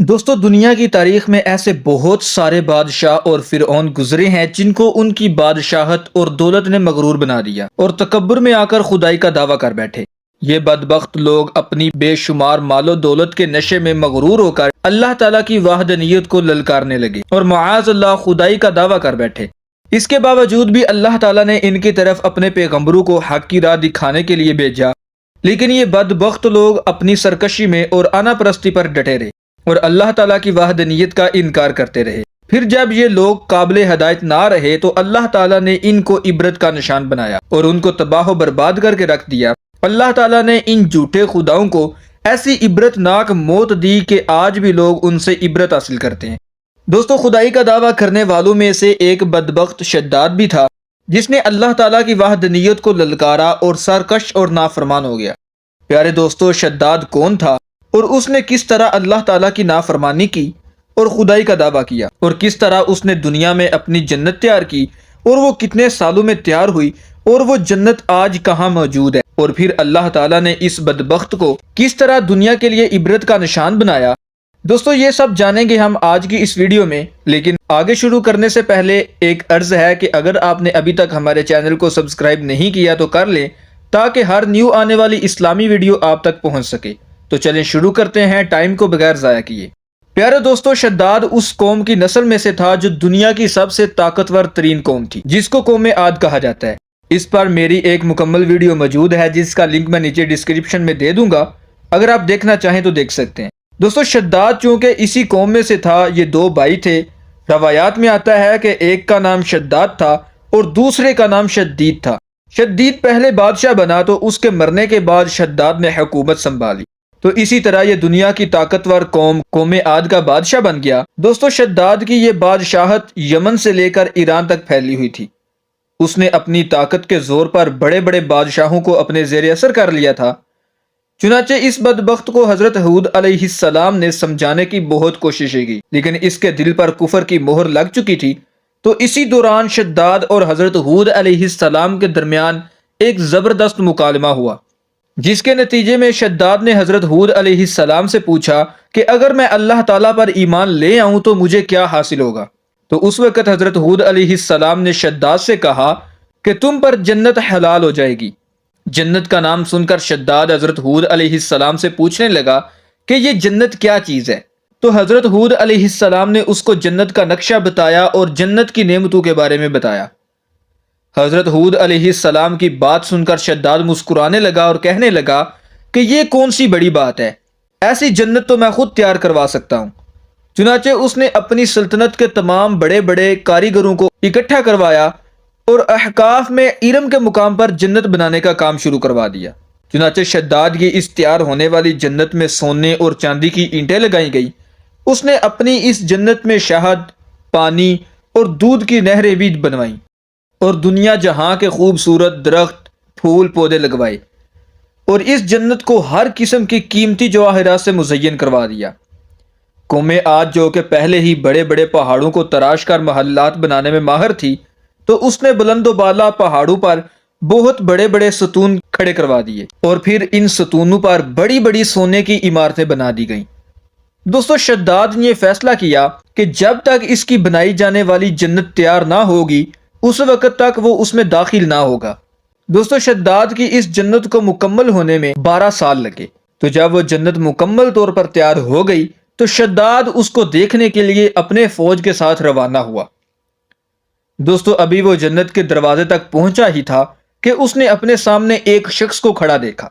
دوستو دنیا کی تاریخ میں ایسے بہت سارے بادشاہ اور فرعون گزرے ہیں جن کو ان کی بادشاہت اور دولت نے مغرور بنا دیا اور تکبر میں آ کر خدائی کا دعویٰ کر بیٹھے۔ یہ بدبخت لوگ اپنی بے شمار مال و دولت کے نشے میں مغرور ہو کر اللہ تعالیٰ کی وحدانیت کو للکارنے لگے اور معاذ اللہ خدائی کا دعویٰ کر بیٹھے۔ اس کے باوجود بھی اللہ تعالیٰ نے ان کی طرف اپنے پیغمبروں کو حق کی راہ دکھانے کے لیے بھیجا، لیکن یہ بدبخت لوگ اپنی سرکشی میں اور انا پرستی پر ڈٹے رہے اور اللہ تعالیٰ کی وحدانیت کا انکار کرتے رہے۔ پھر جب یہ لوگ قابل ہدایت نہ رہے تو اللہ تعالیٰ نے ان کو عبرت کا نشان بنایا اور ان کو تباہ و برباد کر کے رکھ دیا۔ اللہ تعالیٰ نے ان جھوٹے خداؤں کو ایسی عبرت ناک موت دی کہ آج بھی لوگ ان سے عبرت حاصل کرتے ہیں۔ دوستو خدائی کا دعویٰ کرنے والوں میں سے ایک بدبخت شداد بھی تھا جس نے اللہ تعالیٰ کی وحدانیت کو للکارا اور سرکش اور نافرمان ہو گیا۔ پیارے دوستو، شداد کون تھا اور اس نے کس طرح اللہ تعالیٰ کی نافرمانی کی اور خدائی کا دعویٰ کیا، اور کس طرح اس نے دنیا میں اپنی جنت تیار کی اور وہ کتنے سالوں میں تیار ہوئی اور وہ جنت آج کہاں موجود ہے، اور پھر اللہ تعالیٰ نے اس بدبخت کو کس طرح دنیا کے لیے عبرت کا نشان بنایا۔ دوستو یہ سب جانیں گے ہم آج کی اس ویڈیو میں، لیکن آگے شروع کرنے سے پہلے ایک عرض ہے کہ اگر آپ نے ابھی تک ہمارے چینل کو سبسکرائب نہیں کیا تو کر لیں تاکہ ہر نیو آنے والی اسلامی ویڈیو آپ تک پہنچ سکے۔ تو چلیں شروع کرتے ہیں ٹائم کو بغیر ضائع کیے۔ پیارے دوستو، شداد اس قوم کی نسل میں سے تھا جو دنیا کی سب سے طاقتور ترین قوم تھی، جس کو قوم عاد کہا جاتا ہے۔ اس پر میری ایک مکمل ویڈیو موجود ہے جس کا لنک میں نیچے ڈسکرپشن میں دے دوں گا، اگر آپ دیکھنا چاہیں تو دیکھ سکتے ہیں۔ دوستو شداد چونکہ اسی قوم میں سے تھا، یہ دو بھائی تھے۔ روایات میں آتا ہے کہ ایک کا نام شداد تھا اور دوسرے کا نام شدید تھا۔ شدید پہلے بادشاہ بنا تو اس کے مرنے کے بعد شداد نے حکومت سنبھالی، تو اسی طرح یہ دنیا کی طاقتور قوم عاد کا بادشاہ بن گیا۔ دوستو شداد کی یہ بادشاہت یمن سے لے کر ایران تک پھیلی ہوئی تھی۔ اس نے اپنی طاقت کے زور پر بڑے بڑے بادشاہوں کو اپنے زیر اثر کر لیا تھا۔ چنانچہ اس بدبخت کو حضرت ہود علیہ السلام نے سمجھانے کی بہت کوششیں کی، لیکن اس کے دل پر کفر کی مہر لگ چکی تھی۔ تو اسی دوران شداد اور حضرت ہود علیہ السلام کے درمیان ایک زبردست مکالمہ ہوا، جس کے نتیجے میں شداد نے حضرت ہود علیہ السلام سے پوچھا کہ اگر میں اللہ تعالیٰ پر ایمان لے آؤں تو مجھے کیا حاصل ہوگا۔ تو اس وقت حضرت ہود علیہ السلام نے شداد سے کہا کہ تم پر جنت حلال ہو جائے گی۔ جنت کا نام سن کر شداد حضرت ہود علیہ السلام سے پوچھنے لگا کہ یہ جنت کیا چیز ہے۔ تو حضرت ہود علیہ السلام نے اس کو جنت کا نقشہ بتایا اور جنت کی نعمتوں کے بارے میں بتایا۔ حضرت ہود علیہ السلام کی بات سن کر شداد مسکرانے لگا اور کہنے لگا کہ یہ کون سی بڑی بات ہے، ایسی جنت تو میں خود تیار کروا سکتا ہوں۔ چنانچہ اس نے اپنی سلطنت کے تمام بڑے بڑے کاریگروں کو اکٹھا کروایا اور احقاف میں ارم کے مقام پر جنت بنانے کا کام شروع کروا دیا۔ چنانچہ شداد کی اس تیار ہونے والی جنت میں سونے اور چاندی کی اینٹیں لگائی گئی۔ اس نے اپنی اس جنت میں شہد، پانی اور دودھ کی نہریں بھی بنوائیں اور دنیا جہاں کے خوبصورت درخت، پھول پودے لگوائے، اور اس جنت کو ہر قسم کی قیمتی جواہرات سے مزین کروا دیا۔ قوم عاد جو کہ پہلے ہی بڑے بڑے پہاڑوں کو تراش کر محلات بنانے میں ماہر تھی، تو اس نے بلند و بالا پہاڑوں پر بہت بڑے بڑے ستون کھڑے کروا دیے اور پھر ان ستونوں پر بڑی بڑی سونے کی عمارتیں بنا دی گئیں۔ دوستو شداد نے یہ فیصلہ کیا کہ جب تک اس کی بنائی جانے والی جنت تیار نہ ہوگی اس وقت تک وہ اس میں داخل نہ ہوگا۔ دوستو شداد کی اس جنت کو مکمل ہونے میں 12 سال لگے۔ تو جب وہ جنت مکمل طور پر تیار ہو گئی تو شداد اس کو دیکھنے کے لیے اپنے فوج کے ساتھ روانہ ہوا۔ دوستو ابھی وہ جنت کے دروازے تک پہنچا ہی تھا کہ اس نے اپنے سامنے ایک شخص کو کھڑا دیکھا۔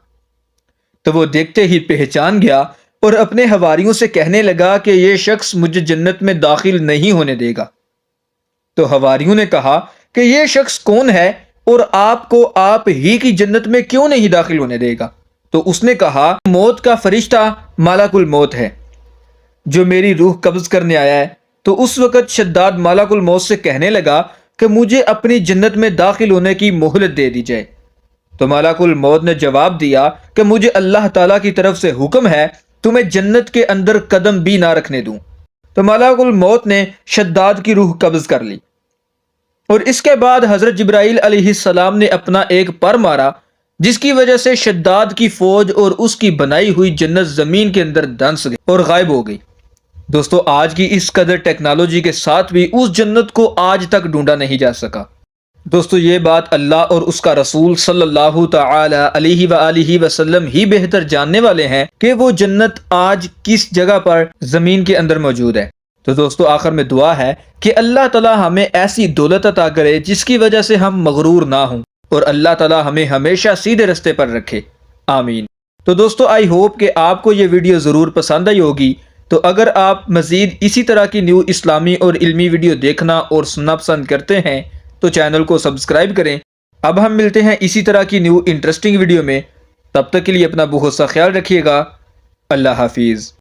تو وہ دیکھتے ہی پہچان گیا اور اپنے حواریوں سے کہنے لگا کہ یہ شخص مجھے جنت میں داخل نہیں ہونے دے گا۔ تو حواریوں نے کہا کہ یہ شخص کون ہے اور آپ کو آپ ہی کی جنت میں کیوں نہیں داخل ہونے دے گا؟ تو اس نے کہا موت کا فرشتہ ملک الموت ہے جو میری روح قبض کرنے آیا ہے۔ تو اس وقت شداد ملک الموت سے کہنے لگا کہ مجھے اپنی جنت میں داخل ہونے کی مہلت دے دی جائے۔ تو ملک الموت نے جواب دیا کہ مجھے اللہ تعالیٰ کی طرف سے حکم ہے تمہیں جنت کے اندر قدم بھی نہ رکھنے دوں۔ تو ملک الموت نے شداد کی روح قبض کر لی اور اس کے بعد حضرت جبرائیل علیہ السلام نے اپنا ایک پر مارا، جس کی وجہ سے شداد کی فوج اور اس کی بنائی ہوئی جنت زمین کے اندر دھنس گئی اور غائب ہو گئی۔ دوستو آج کی اس قدر ٹیکنالوجی کے ساتھ بھی اس جنت کو آج تک ڈھونڈا نہیں جا سکا۔ دوستو یہ بات اللہ اور اس کا رسول صلی اللہ تعالی علیہ وآلہ وسلم ہی بہتر جاننے والے ہیں کہ وہ جنت آج کس جگہ پر زمین کے اندر موجود ہے۔ تو دوستو آخر میں دعا ہے کہ اللہ تعالی ہمیں ایسی دولت عطا کرے جس کی وجہ سے ہم مغرور نہ ہوں، اور اللہ تعالی ہمیں ہمیشہ سیدھے رستے پر رکھے، آمین۔ تو دوستو آئی ہوپ کہ آپ کو یہ ویڈیو ضرور پسند آئی ہوگی۔ تو اگر آپ مزید اسی طرح کی نیو اسلامی اور علمی ویڈیو دیکھنا اور سننا پسند کرتے ہیں تو چینل کو سبسکرائب کریں۔ اب ہم ملتے ہیں اسی طرح کی نیو انٹرسٹنگ ویڈیو میں، تب تک کے لیے اپنا بہت سا خیال رکھیے گا۔ اللہ حافظ۔